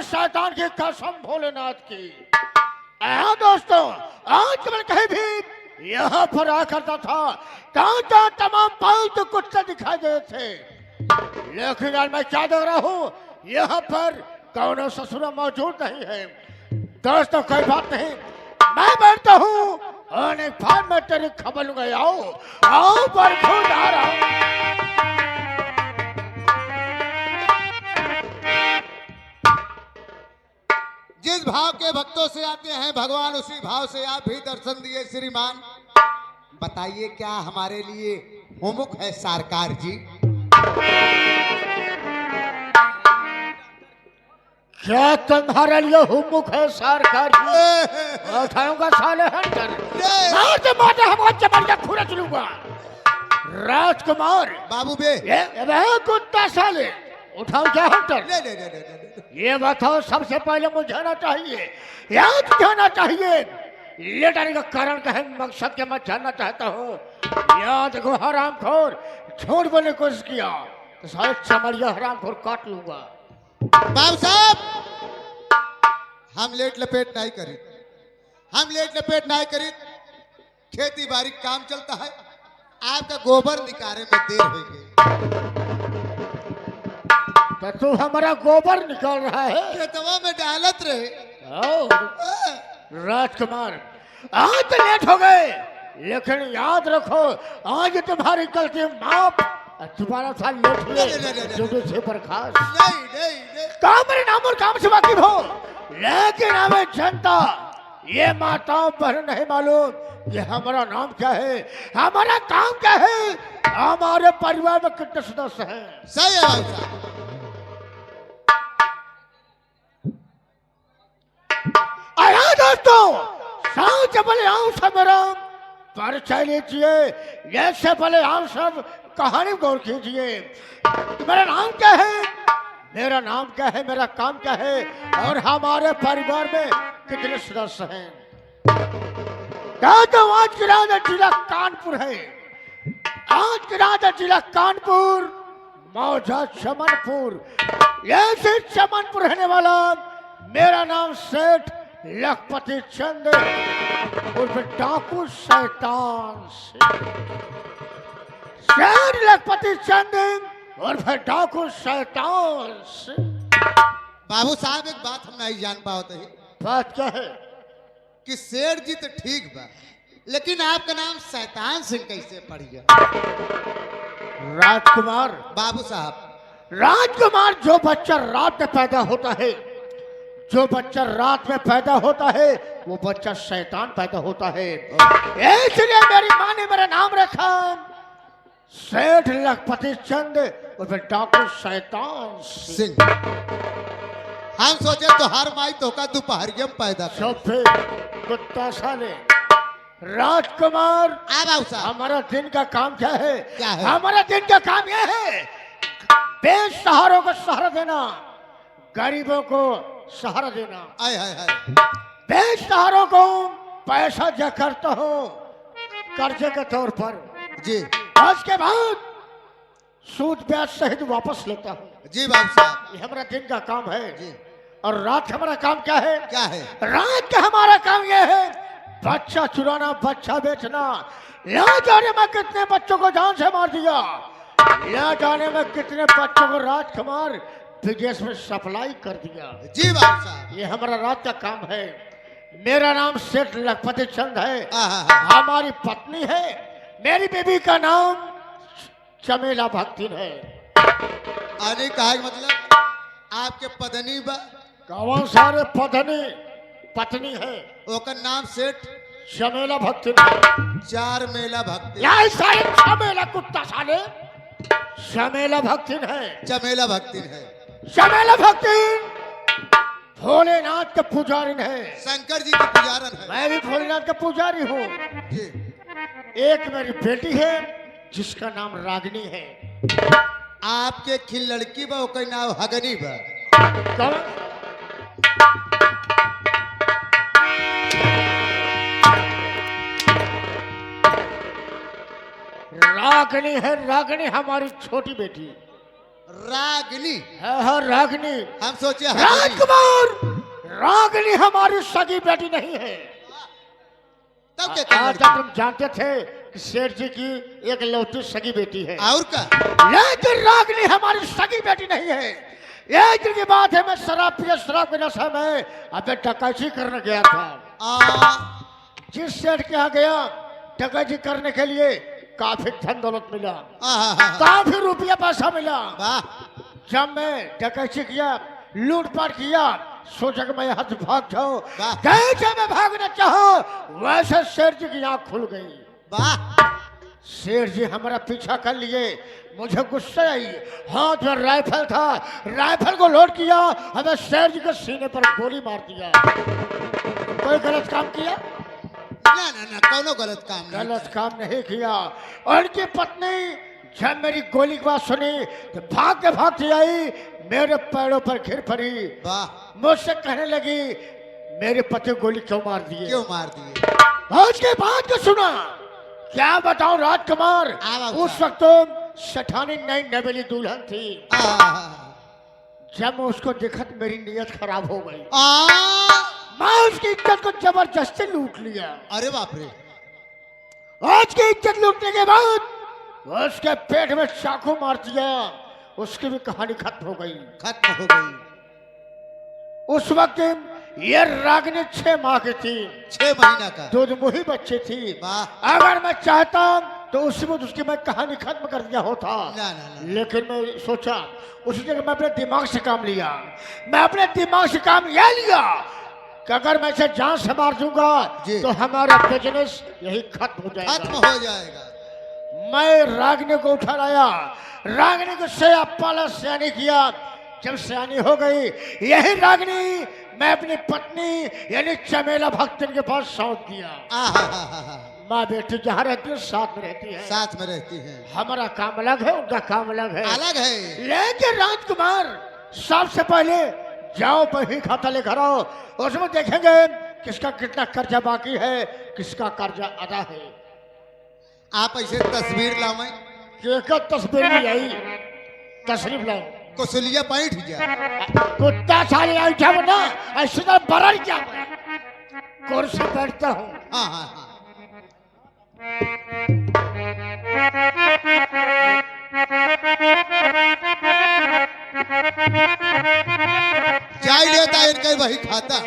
शैतान की कसम भोलेनाथ की। दोस्तों, आज मैं कहीं भी यहाँ पर आ करता था, कहाँ तमाम पालतू कुत्ते दिखाई दे थे, लेकिन आज मैं क्या देख रहा हूँ, यहाँ पर कौन ससुर मौजूद नहीं है। दोस्तों कोई बात नहीं, मैं बैठता हूँ और एक बार मैं तेरी खबर लूंगा। आओ पर खुद आ रहा हूँ। जिस भाव के भक्तों से आते हैं भगवान, उसी भाव से आप भी दर्शन दिए श्रीमान। बताइए क्या हमारे लिए हुमुक है सरकार जी? क्या तुम्हारे लिए हुमुक है सरकार जी? उठाऊंगा साले हंटर, मार दे मार हम जबरदस्त खुरच लूंगा। राजकुमार बाबू बे, ये कुत्ता साले उठाओ क्या हंटर? ले ले ले ले ले। ये बताओ, सबसे पहले मुझे जाना चाहिए, याद जाना चाहिए लेटने का कारण क्या है, मकसद क्या मैं जानना चाहता हूँ। याद को हरामखोर झूठ बोलने की कोशिश किया तो सारे चमड़िया हरामखोर काट लूंगा। बाबू साहब, हम लेट लपेट नहीं करी, हम लेट लपेट नहीं करी। खेती बाड़ी काम चलता है, आपका गोबर निकाले में देर हो गई। तो तू हमारा गोबर निकाल रहा है? खेतवा में डालत रहे। राजकुमार, आज तो लेट हो गए, लेकिन याद रखो आज तुम्हारी गलती माफ। दोबारा साल लेट हुए से बर्खास्त नहीं नहीं नहीं। काम मेरे नाम और काम से वाकिफ हो, लेकिन हमें जनता, ये माताओं बहन नहीं मालूम ये हमारा नाम क्या है, हमारा काम क्या है, हमारे परिवार में कितने सदस्य हैं। सही है भाई साहब। आया दोस्तों, सबसे पहले आऊं सब मेरा परिचय लीजिए, जैसे पहले आऊं सब कहानी गौर कीजिए। मेरा नाम क्या है, मेरा नाम क्या है, मेरा काम क्या है, और हमारे परिवार में कितने सदस्य हैं। क्या तो आज की रात जिला कानपुर है, आज की रात जिला कानपुर, मौजा चमनपुर, ऐसे चमनपुर रहने वाला मेरा नाम सेठ लखपति चंद उर्फ डाकू शैतान सेठ लखपति चंद उर्फ डाकू शैतान। बाबू साहब, एक बात हम नहीं जान पाते हैं। बात क्या है? कि शेर जी तो ठीक बा, लेकिन आपका नाम शैतान सिंह कैसे पड़ गया? राजकुमार, बाबू साहब, राजकुमार जो बच्चा रात में पैदा होता है, जो बच्चा रात में पैदा होता है वो बच्चा शैतान पैदा होता है। इसलिए मेरी माँ ने मेरा नाम रखा सेठ लखपति चंद और फिर डाकू शैतान सिंह। हम सोचे तो हर माई तो का दोपहरिया में पैदा कर। चुप्पे कुत्ता साले। राजकुमार, बाबू साहब, हमारा दिन का काम क्या है? क्या है? हमारा दिन का काम यह है बेसहारों को सहारा देना, गरीबों को सहारा देना। आय हाय हाय। बेसहारों को पैसा दिया करता हूँ कर्जे के तौर पर जी आज के बाद सूद ब्याज सहित वापस लेता हूँ। जी बाबू साहब, ये हमारा दिन का काम है। जी। और रात हमारा काम क्या है? क्या है? रात का हमारा काम यह है बच्चा चुराना, बच्चा बेचना। यहाँ जाने में कितने बच्चों को जान से मार दिया, यहाँ जाने में कितने बच्चों को राजकुमार विदेश में सप्लाई कर दिया। जी बाबू साहब, ये हमारा रात का काम है। मेरा नाम सेठ लखपति चंद है, हमारी पत्नी है, मेरी बेबी का नाम चमेला भक्तिन है। आने का मतलब आपके पत्नी बा? कौन सारे पत्नी है, ओकर नाम सेठ चमेला भक्तिन है। चार मेला भक्ति। यहाँ सारे चमेला कुत्ता साले चमेला भक्तिन है। चमेला भक्ति है। चमेला भक्तिन भोलेनाथ का पुजारी है, शंकर जी की पुजारन है। मैं भी भोलेनाथ का पुजारी हूँ। जी। एक मेरी बेटी है जिसका नाम रागिनी है। आपके खिल लड़की बा, ओकर नाम हगनी बा। कौन? रागिनी है, रागिनी हमारी छोटी बेटी। रागनी। हाँ रागनी। हम सोचे हवेली। राजकुमार, रागनी हमारी सगी बेटी नहीं है। तब क्या आज तक तुम जानते थे कि शेर जी की एक लौती सगी बेटी है, और का लेकिन रागनी हमारी सगी बेटी नहीं है। एक दिन की बात है, मैं शराब के नशे में अबे डकैती करने गया था। जिस सेठ के यहाँ गया डकैती करने के लिए, काफी धन दौलत मिला, काफी रुपया पैसा मिला। जब मैं डकैती किया, लूटपाट किया, सोचा कि मैं यहाँ से भाग जाऊं। जैसे मैं भागना चाहूं, वैसे शेर जी की आंख खुल गई। शेर जी हमारा पीछा कर लिए। मुझे गुस्सा आई, हाथ में राइफल था, राइफल को लोड किया, हमें शेर जी के सीने पर गोली मार दिया। कोई गलत काम किया? ना कौनो गलत काम नहीं किया। उनकी पत्नी जब मेरी गोली की बात सुनी तो भागते आई, मेरे पैरों पर गिर पड़ी। मुझसे कहने लगी, मेरे पति गोली क्यों मार दिए? उसके बाद को सुना, क्या बताऊं राजकुमार, उस वक्त तो सेठानी नई नवेली दुल्हन थी। जब मैं उसको देखा तो मेरी नीयत खराब हो गई। मैं उसकी इज्जत को जबरदस्ती लूट लिया। अरे बाप रे। आज की इज्जत लूटने के बाद उसके पेट में चाकू मार दिया। उसकी भी कहानी खत्म हो गई। उस वक्त ये रागनी 6 माह की थी, 6 महीना का दूध मुही बच्ची थी। अगर मैं चाहता तो उसी में उसकी मैं कहानी खत्म कर दिया होता। ना। लेकिन मैं सोचा, उसी जगह मैं अपने दिमाग से काम लिया। मैं अपने दिमाग से काम यह लिया कि अगर मैं इसे जान से मार दूंगा तो हमारा बिजनेस यही खत्म हो जाएगा। मैं रागनी को उठा लाया, रागनी को से पाला सयानी किया। जब सयानी हो गई, यही रागनी मैं अपनी पत्नी यानी चमेला भक्तन के पास सौंप दिया। माँ बेटी जहाँ रहती है साथ में रहती है। हमारा काम अलग है, उनका काम अलग है। लेकिन राजकुमार, सबसे पहले जाओ बही खाता लेकर आओ, उसमें देखेंगे किसका कितना कर्जा बाकी है, किसका कर्जा अदा है। आप ऐसे तस्वीर लाओ, तस्वीर नहीं आई, तशरीफ लाओ। कुसलिया बैठ जा, कुत्ता साले ऐठा ना, ऐसे तो बरड़ क्या कुर्सी बैठता हूँ। चाय लेता इनका वही खाता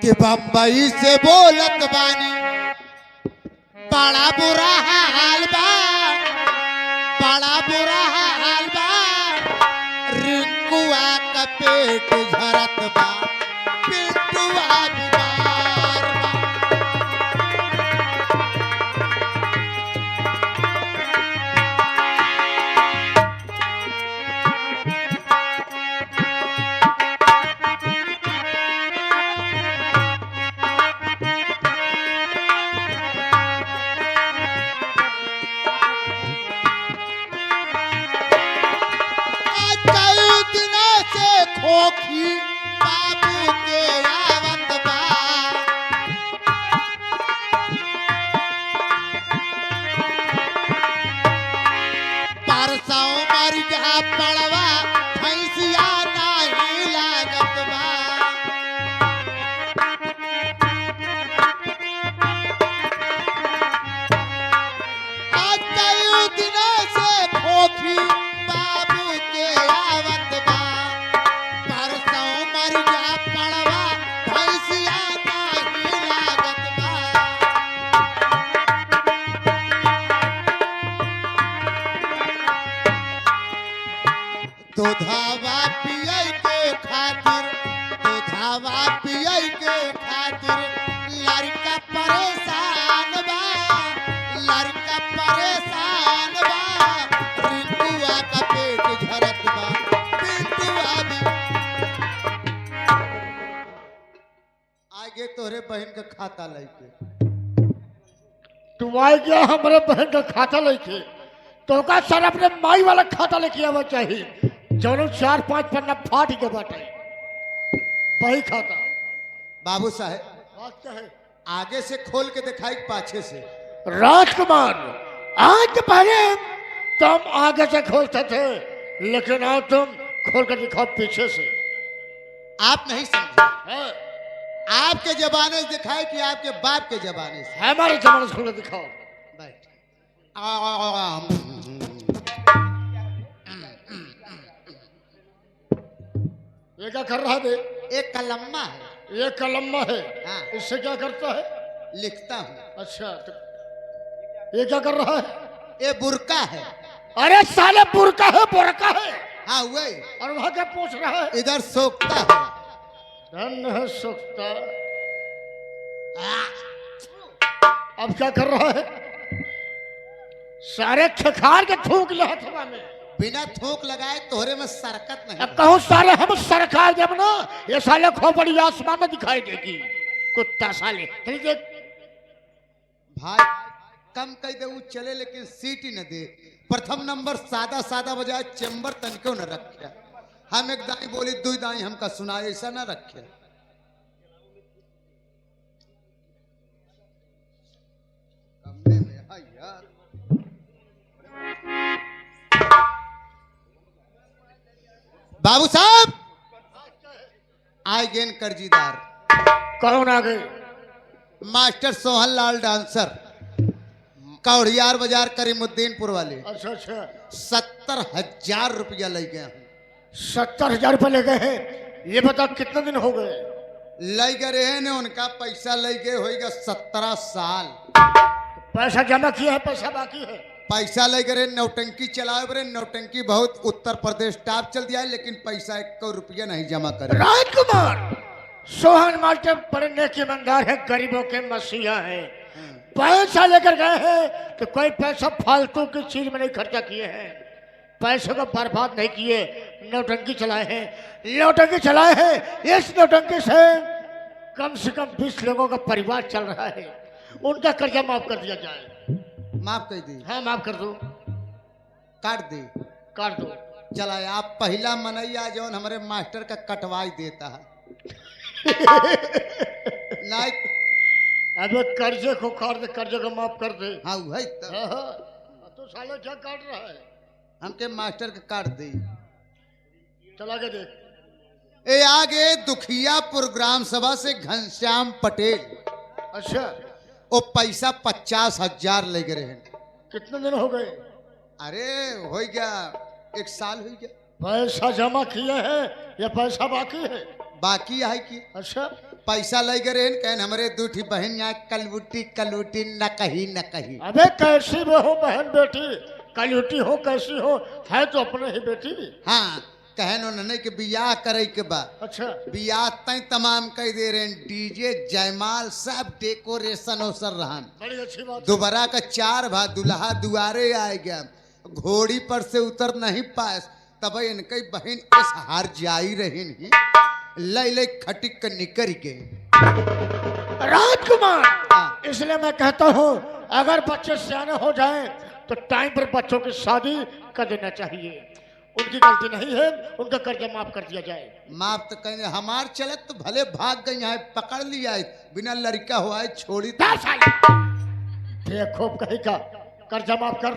कि बम्बई से बोलत बानी, बड़ा बुरा हाल बा, बड़ा बुरा हाल बा, रिंकुआ का पेट झरत बा, पिंटुआ बीमार बा। खोखी बाबू के आवत बा, परसों मर गया पड़वा, भैंसिया नहीं लागत बा। आज कई दिनों से खोखी बाबू के आवत बा, दूधावा पिए के खातिर, दूधावा पिए के खातिर लड़का परेशान बा, लड़का परेशान बा, रिंकुआ का पेट झरत बा, पिंटुआ भी। आगे तोरे बहन का खाता लेके तू आ गया, हमारे बहन का खाता लेके तो का सर अपने माई वाला खाता लेके आवा चाहिए। दोनों 4-5 पन्ना फाट के बाटे वही खाता। बाबू साहब आगे से खोल के दिखाई, पाछे से। राजकुमार, आज पहले तुम आगे से खोलते थे, लेकिन अब तुम खोल कर दिखाओ पीछे से। आप नहीं समझे, है आपके जमाने से दिखाए कि आपके बाप के जमाने से। हमारे जमाने से खोल कर दिखाओ। बैठ। ये क्या कर रहा है बे? एक कलम्मा है। ये कलम्मा है। हाँ। इससे क्या करता है? लिखता हूँ। अच्छा, तो ये क्या कर रहा है? ये बुरका है। अरे साले बुरका है, बुरका है। हाँ वही। और वहां क्या पूछ रहा है? इधर सोखता है। धन है सुखता। अब क्या कर रहा है? सारे खखार के थूक ले हथवा में। बिना थूक लगाए तोहरे में सरकत नहीं। अब कहूँ साले हम सरकार जब ना, ये साले खोपड़ी आसमान में दिखाई देगी। कुत्ता साले चलिए देख। भाई कम कह दे, वो चले लेकिन सीट ही न दे। प्रथम नंबर सादा सादा बजाय चेंबर तनिको न रखे। हम एक दाई बोली दो दाई हमका सुनाए, ऐसा न रखे। कमरे में है यार। बाबू साहब आए गेन कर्जीदार। कौन आ गए? मास्टर सोहन लाल डांसर, कौड़ियार बाजार करीमुद्दीनपुर वाले। अच्छा अच्छा, 70,000 रुपया ले गए हूँ। 70,000 रुपये ले गए हैं। ये बताओ कितने दिन हो गए? ले गए रहे ने, उनका पैसा ले गए होगा 17 साल। पैसा जमा किया है, पैसा बाकी है? पैसा ले गए नौटंकी चलाए बरे। नौटंकी बहुत उत्तर प्रदेश टॉप चल दिया है, लेकिन पैसा 1 रुपया नहीं जमा करे। राजकुमार सोहन मास्टर बड़े नेक ईमानदार है, गरीबों के मसीहा है। पैसा लेकर गए हैं तो कोई पैसा फालतू की चीज में नहीं खर्चा किए हैं। पैसों को बर्बाद नहीं किए, नौटंकी चलाए हैं। नौटंकी चलाए हैं, इस नौटंकी से कम से कम 20 लोगों का परिवार चल रहा है। उनका कर्जा माफ कर दिया जाए। माफ कर दी। हाँ माफ कर दो। काट दी। काट दो। चला आप पहला मनैया जो हमारे मास्टर का कटवाई देता है। नहीं अबे कर्जे को काट दे, कर्जे को माफ कर दे। हाँ वही तो। तो साले क्या काट रहा है? हमके मास्टर का काट दी। चला के देख। ए आगे दुखियापुर ग्राम सभा से घनश्याम पटेल। अच्छा, वो पैसा 50,000 ले गए हैं। कितने दिन हो गए? अरे हो गया 1 साल हो गया। पैसा जमा किए हैं या पैसा बाकी है? बाकी है कि अच्छा, पैसा ले गए हैं। कहन हमारे दूठी बहन यहाँ कलवुटी कलवुटी न कही न कही। अबे कैसी वो हो बहन बेटी, कलयुटी हो कैसी हो, है तो अपने ही बेटी। हाँ कहन उन्होंने कि बियाह करे के बाद। अच्छा, बियाह तय तमाम कह दे रहे हैं। डीजे जयमाल सब डेकोरेशन ओसर रहन। बड़ी अच्छी बात। दोबारा का 4 भा दुल्हा दुआरे आए गया। घोड़ी पर से उतर नहीं पाए, तब इनके बहन इस हार जाई रही नहीं। ले ले खटिक कर निकर गए। राजकुमार हाँ। इसलिए मैं कहता हूँ अगर बच्चे सियाने हो जाएं तो टाइम पर बच्चों की शादी कर देना चाहिए। उनकी गलती नहीं है, उनका कर्जा माफ कर दिया जाए। माफ तो कहेंगे हमार चलत तो भले भाग गई है, पकड़ लिया है, बिना लड़का हुआ है छोड़ी तो। देखो कहीं का कर्जा माफ कर।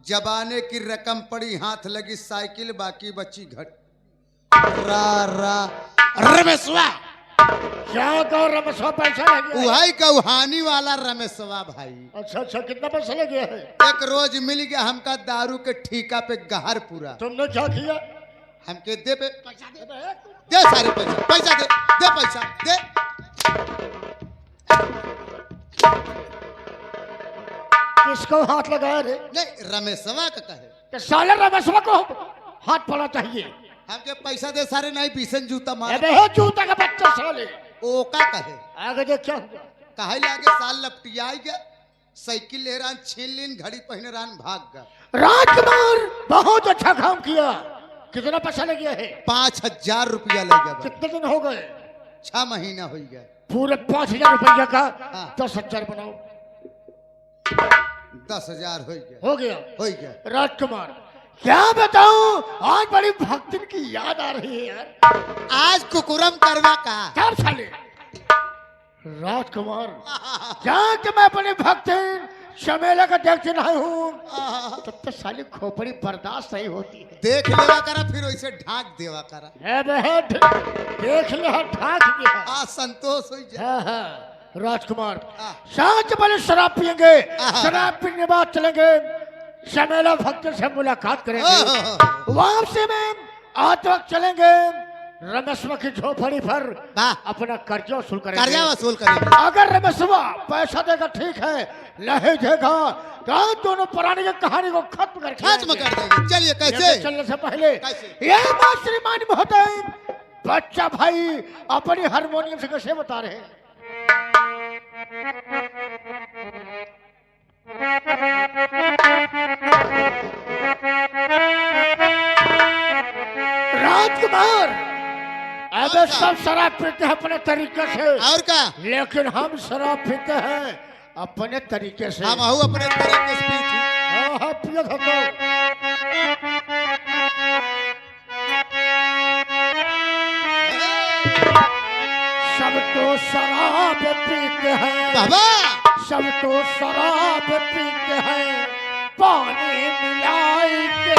जबाने की रकम पड़ी, हाथ लगी साइकिल, बाकी बची घट। रा रा रमेशवा क्या कहो? रमेशवा पैसा ले गया है? उहाई कहानी वाला रमेशवा भाई। अच्छा अच्छा, कितना पैसा ले गया है? एक रोज मिल गया हमका दारू के ठीका पे गहर पूरा। तुमने क्या किया? हमके दे पे पैसा दे। दे सारे पैसा। पैसा दे दे पैसा दे। किसको हाथ लगाया रे? नहीं रमेशवा का कहे। कि साले रमेशवा को हाथ पड़ा चाहिए। हमके पैसा दे सारे, नहीं भीषण जूता मार। अबे है जूता का बच्चा साले। ओ का कहे आगे देख क्या हुआ। कहे लागे साल लपटियाई गया, साइकिल ले रहा छीन लीन, घड़ी पहने रहा भाग गया। राजकुमार बहुत अच्छा काम किया। कितना पैसा ले गया है? 5,000 रुपया ले गया। कितने दिन हो गए? 6 महीना हो गया। पूरे 5,000 रुपया का हाँ। 10,000 बनाओ। 10,000 हो गया। हो गया। हो गया। राजकुमार क्या बताऊं, आज बड़ी भक्ति की याद आ रही है यार। आज कुकुरम करवा का। क्या साले? राजकुमार क्या कि मैं अपने भक्त चमेला का देखती नहीं हूँ आहा, तब तो साली खोपड़ी बर्दाश्त नहीं होती है। देख लेवा करा फिर वैसे ढाक देवा करा। है बहन, देख ले ढाक दिया। आ संतोष हो जा। हाँ हाँ राजकुमार, हाँ। शांत वाले शराब पियेंगे, हाँ। शराब पीने के बाद चलेंगे चमेला भक्त से मुलाकात करेंगे। वहां से में आज वक्त चलेंगे रमेशवा की झोपड़ी पर वाह। अपना कर्जा वसूल करेंगे। कर्जा वसूल करेंगे। अगर रमेशवा पैसा देगा ठीक है, नहीं देगा तो हम दोनों पुरानी की कहानी को खत्म करके खत्म कर देंगे। चलिए कैसे? लेकिन चलने से पहले कैसे? ये बात श्रीमान महोदय बच्चा भाई अपनी हारमोनियम से कैसे बता रहे हैं? राजकुमार अब सब शराब पीते हैं अपने तरीके से, और का लेकिन हम शराब पीते हैं अपने तरीके से। हम आहू अपने तरीके से पीते। हाँ हाँ पियो तो सब तो शराब पीते हैं, बाबा सब तो शराब पीते हैं पानी मिलाई के।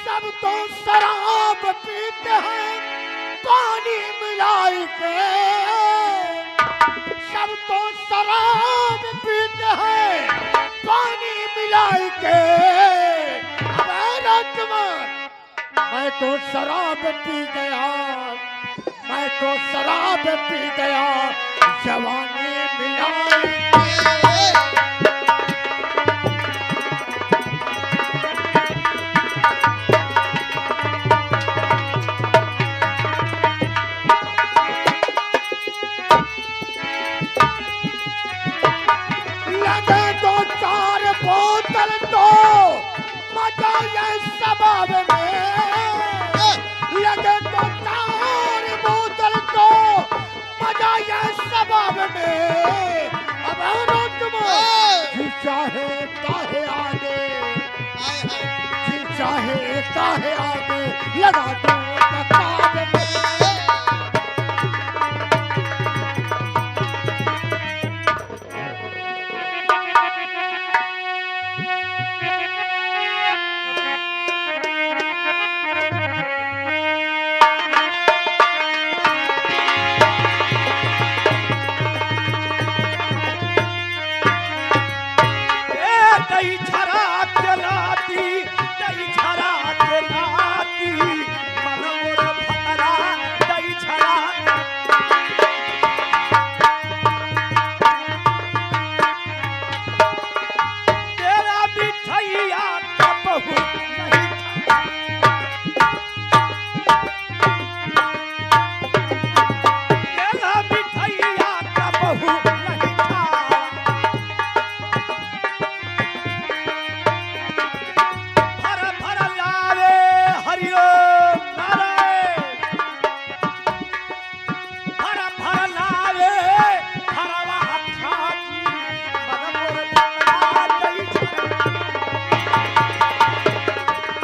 सब तो शराब पीते हैं पानी मिलाई के, सब तो शराब पीते हैं पानी मिलाई के। अब ऐ राजकुमार, मैं तो शराब पी गया, मैं तो शराब पी गया जवानी मिलाई। लगे दो चार बोतल तो मजा ये शबाब में, लगे दो चार बोतल तो मजा ये शबाब में। अब जी चाहे ताहे आगे, जी चाहे ताहे आगे लगा दो नकाब में। दही छरा चलाती, दही छरा चलाती, मनोर भतरा दही छरा। तेरा मिठैया का बहुत नहीं